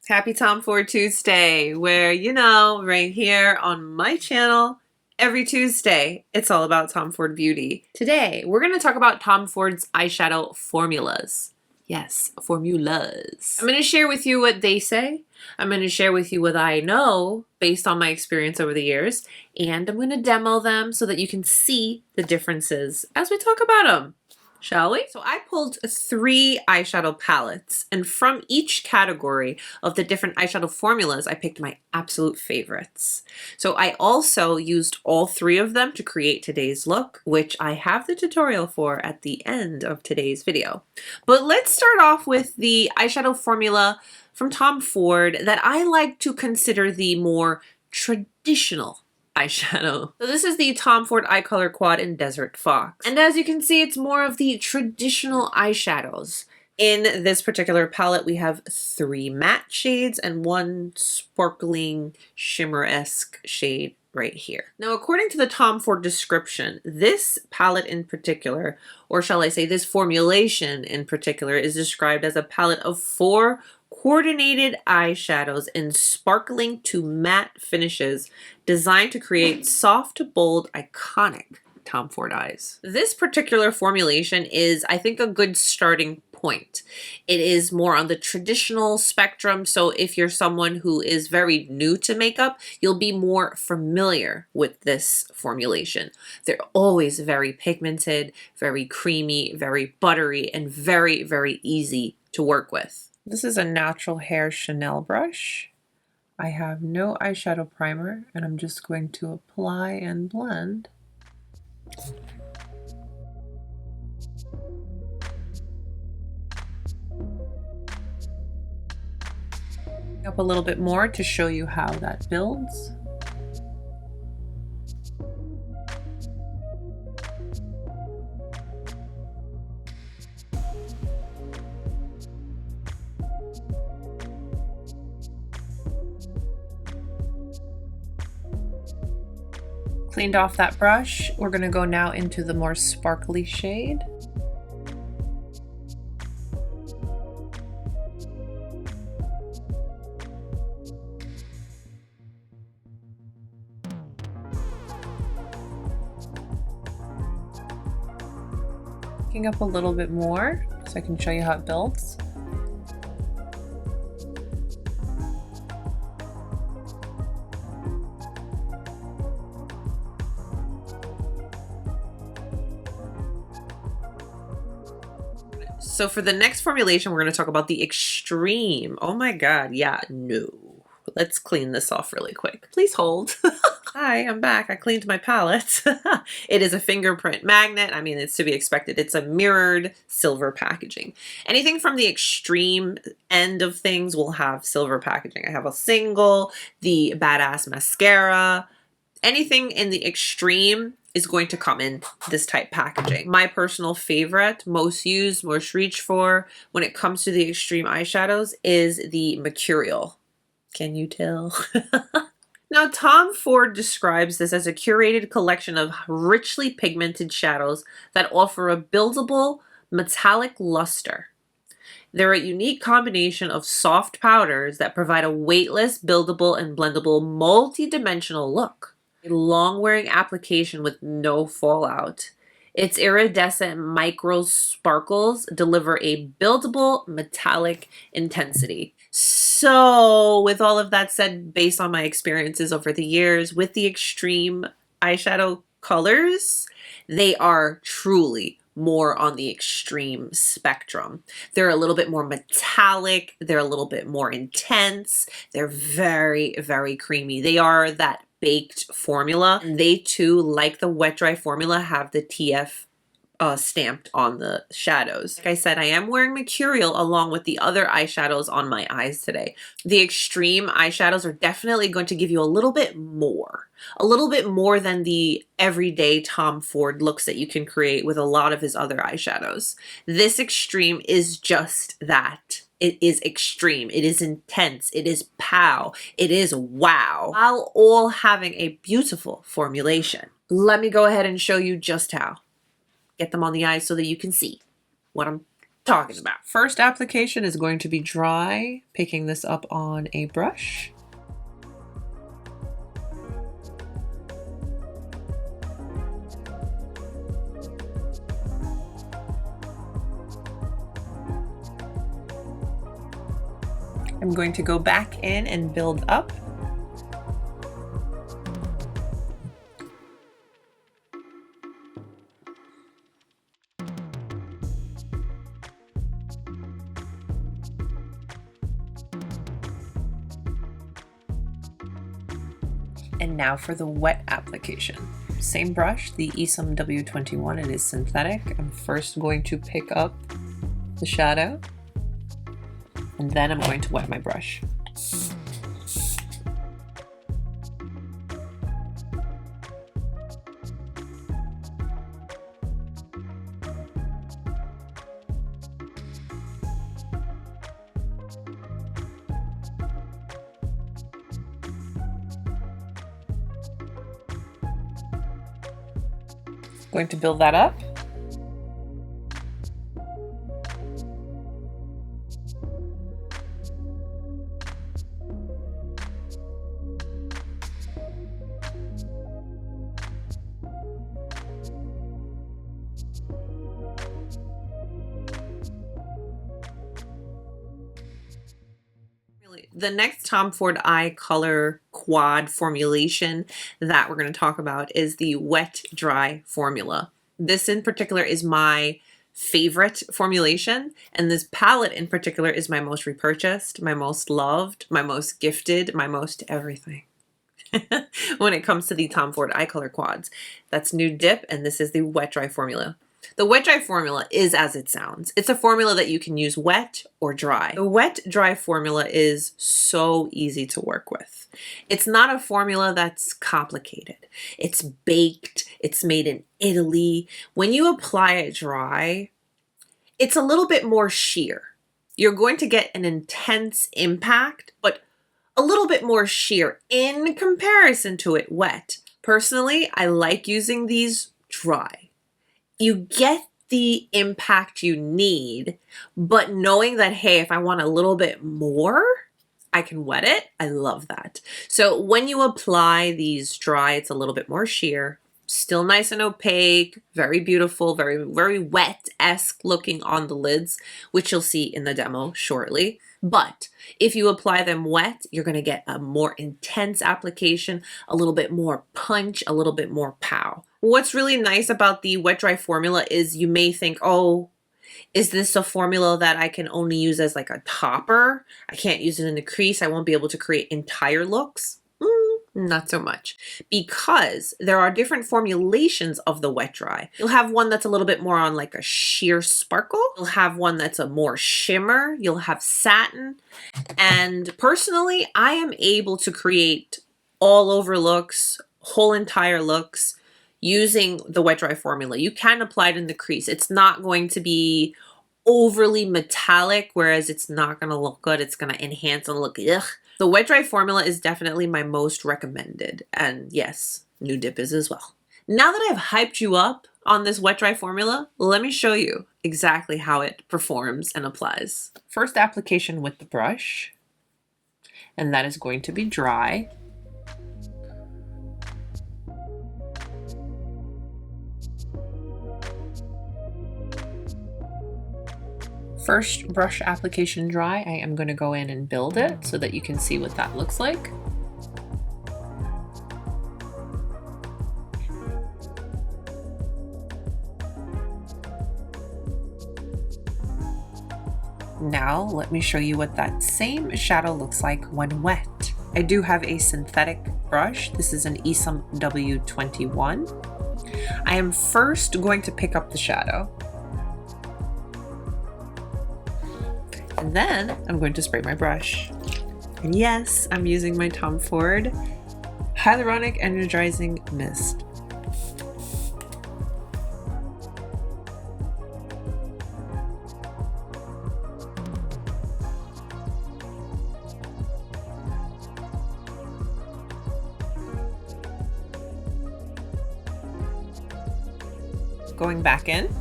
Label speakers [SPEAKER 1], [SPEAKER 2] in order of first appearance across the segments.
[SPEAKER 1] Happy Tom Ford Tuesday, where, right here on my channel, every Tuesday, it's all about Tom Ford beauty. Today, we're going to talk about Tom Ford's eyeshadow formulas. Yes, formulas. I'm going to share with you what they say. I'm going to share with you what I know based on my experience over the years, and I'm going to demo them so that you can see the differences as we talk about them. Shall we? So I pulled 3 eyeshadow palettes, and from each category of the different eyeshadow formulas, I picked my absolute favorites. So I also used all 3 of them to create today's look, which I have the tutorial for at the end of today's video. But let's start off with the eyeshadow formula from Tom Ford that I like to consider the more traditional eyeshadow. So this is the Tom Ford Eye Color Quad in Desert Fox. And as you can see, it's more of the traditional eyeshadows. In this particular palette, we have 3 matte shades and 1 sparkling shimmer-esque shade right here. Now, according to the Tom Ford description, this palette in particular, or shall I say this formulation in particular, is described as a palette of 4 coordinated eyeshadows in sparkling to matte finishes designed to create soft, bold, iconic Tom Ford eyes. This particular formulation is, I think, a good starting point. It is more on the traditional spectrum, so if you're someone who is very new to makeup, you'll be more familiar with this formulation. They're always very pigmented, very creamy, very buttery, and very, very easy to work with. This is a natural hair Chanel brush. I have no eyeshadow primer, and I'm just going to apply and blend. Up a little bit more to show you how that builds. Cleaned off that brush, we're going to go now into the more sparkly shade. Picking up a little bit more so I can show you how it builds. So for the next formulation, we're going to talk about the Extreme. Oh my God, yeah, no. Let's clean this off really quick. Please hold. Hi, I'm back. I cleaned my palette. It is a fingerprint magnet. I mean, it's to be expected. It's a mirrored silver packaging. Anything from the Extreme end of things will have silver packaging. I have a single, the Badass Mascara. Anything in the Extreme is going to come in this type packaging. My personal favorite, most used, most reached for when it comes to the Extreme eyeshadows is the Mercurial. Can you tell? Now, Tom Ford describes this as a curated collection of richly pigmented shadows that offer a buildable metallic luster. They're a unique combination of soft powders that provide a weightless, buildable, and blendable multi-dimensional look. A long-wearing application with no fallout. Its iridescent micro sparkles deliver a buildable metallic intensity. So with all of that said, based on my experiences over the years with the Extreme eyeshadow colors, they are truly more on the extreme spectrum. They're a little bit more metallic. They're a little bit more intense. They're very, very creamy. They are that baked formula. And they too, like the wet dry formula, have the TF stamped on the shadows. Like I said, I am wearing Mercurial along with the other eyeshadows on my eyes today. The Extreme eyeshadows are definitely going to give you a little bit more than the everyday Tom Ford looks that you can create with a lot of his other eyeshadows. This Extreme is just that. It is extreme. It is intense. It is pow. It is wow. While all having a beautiful formulation. Let me go ahead and show you just how. Get them on the eyes so that you can see what I'm talking about. First application is going to be dry, picking this up on a brush. I'm going to go back in and build up. And now for the wet application. Same brush, the Essam W21, it is synthetic. I'm first going to pick up the shadow, and then I'm going to wet my brush. Going to build that up. The next Tom Ford Eye Color Quad formulation that we're going to talk about is the Wet Dry formula. This in particular is my favorite formulation, and this palette in particular is my most repurchased, my most loved, my most gifted, my most everything. When it comes to the Tom Ford Eye Color Quads. That's Nude Dip, and this is the Wet Dry formula. The wet dry formula is as it sounds. It's a formula that you can use wet or dry. The wet dry formula is so easy to work with. It's not a formula that's complicated. It's baked. It's made in Italy. When you apply it dry, it's a little bit more sheer. You're going to get an intense impact, but a little bit more sheer in comparison to it wet. Personally, I like using these dry. You get the impact you need, but knowing that, hey, if I want a little bit more, I can wet it. I love that. So when you apply these dry, it's a little bit more sheer, still nice and opaque, very beautiful, very, very wet-esque looking on the lids, which you'll see in the demo shortly. But if you apply them wet, you're going to get a more intense application, a little bit more punch, a little bit more pow. What's really nice about the wet dry formula is you may think, oh, is this a formula that I can only use as like a topper? I can't use it in the crease. I won't be able to create entire looks. Not so much, because there are different formulations of the wet dry. You'll have one that's a little bit more on like a sheer sparkle. You'll have one that's a more shimmer. You'll have satin. And personally, I am able to create all over looks, whole entire looks using the wet dry formula. You can apply it in the crease. It's not going to be overly metallic, whereas it's not going to look good. It's going to enhance and look ugh. The wet dry formula is definitely my most recommended, and yes, Nude Dip is as well. Now that I've hyped you up on this wet dry formula, let me show you exactly how it performs and applies. First application with the brush, and that is going to be dry. First brush application dry, I am going to go in and build it so that you can see what that looks like. Now let me show you what that same shadow looks like when wet. I do have a synthetic brush. This is an Essam W21. I am first going to pick up the shadow. And then I'm going to spray my brush. And yes, I'm using my Tom Ford Hyaluronic Energizing Mist. Going back in.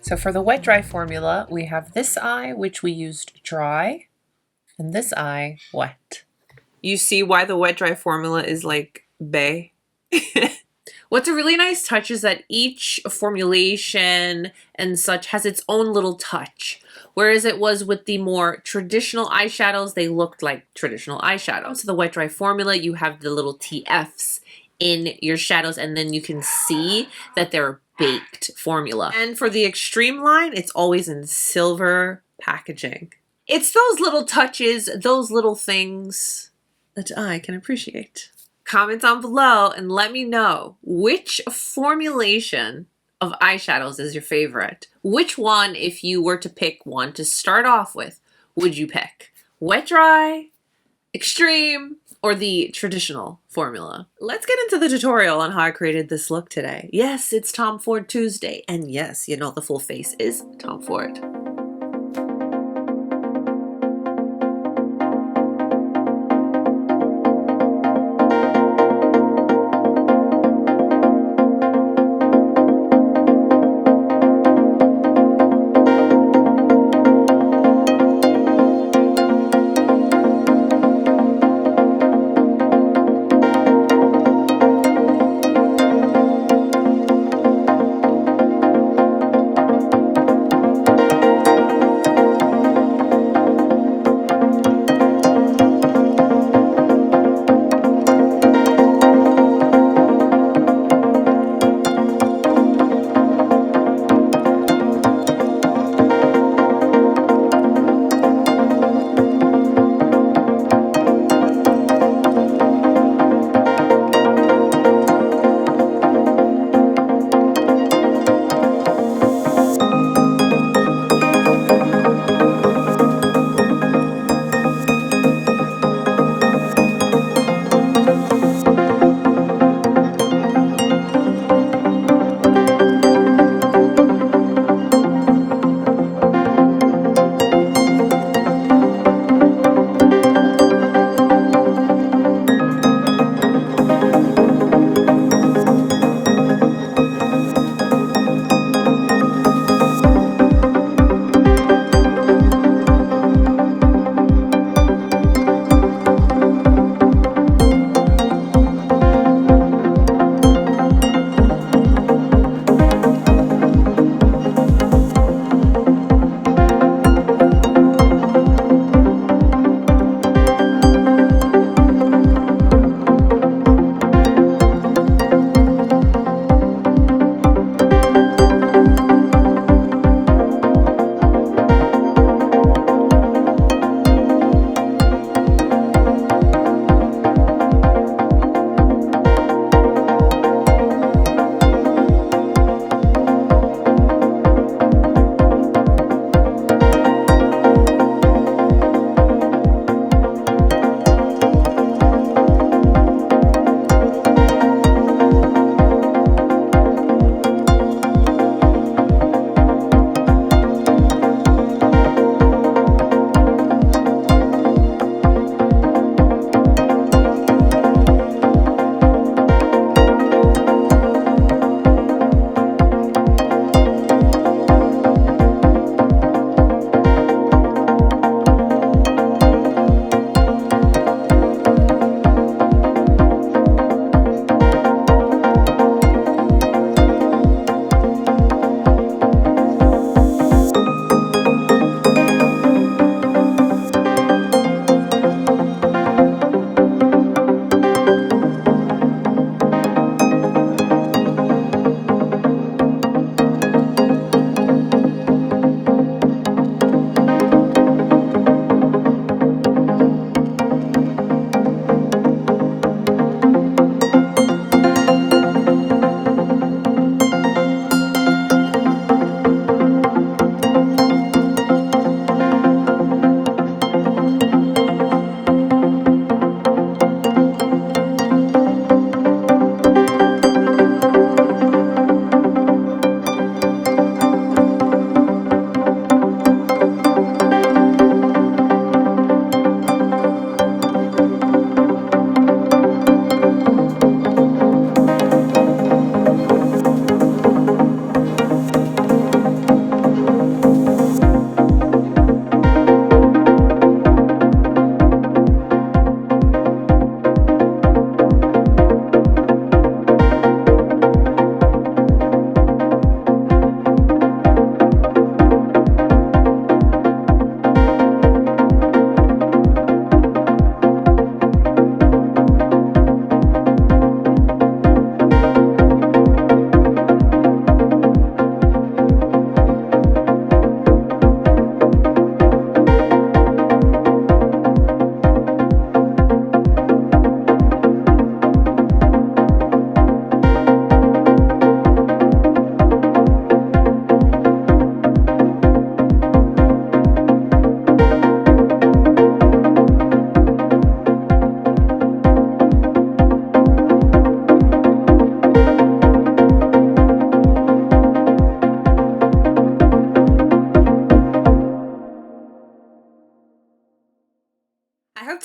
[SPEAKER 1] So for the wet dry formula, we have this eye, which we used dry, and this eye wet. You see why the wet dry formula is like bae? What's a really nice touch is that each formulation and such has its own little touch. Whereas it was with the more traditional eyeshadows, they looked like traditional eyeshadows. So the wet dry formula, you have the little TFs in your shadows, and then you can see that they're baked formula. And for the Extreme line, it's always in silver packaging. It's those little touches, those little things that I can appreciate. Comment down below and let me know which formulation of eyeshadows is your favorite. Which one, if you were to pick one to start off with, would you pick? Wet dry, Extreme, or the traditional formula? Let's get into the tutorial on how I created this look today. Yes, it's Tom Ford Tuesday, and yes, you know the full face is Tom Ford.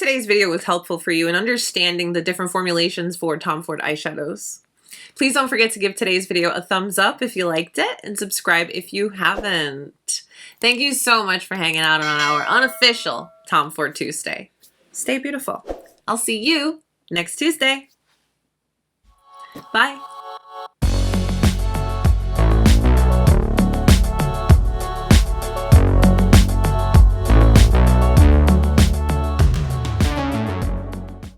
[SPEAKER 1] today's video was helpful for you in understanding the different formulations for Tom Ford eyeshadows. Please don't forget to give today's video a thumbs up if you liked it and subscribe if you haven't. Thank you so much for hanging out on our unofficial Tom Ford Tuesday. Stay beautiful. I'll see you next Tuesday. Bye.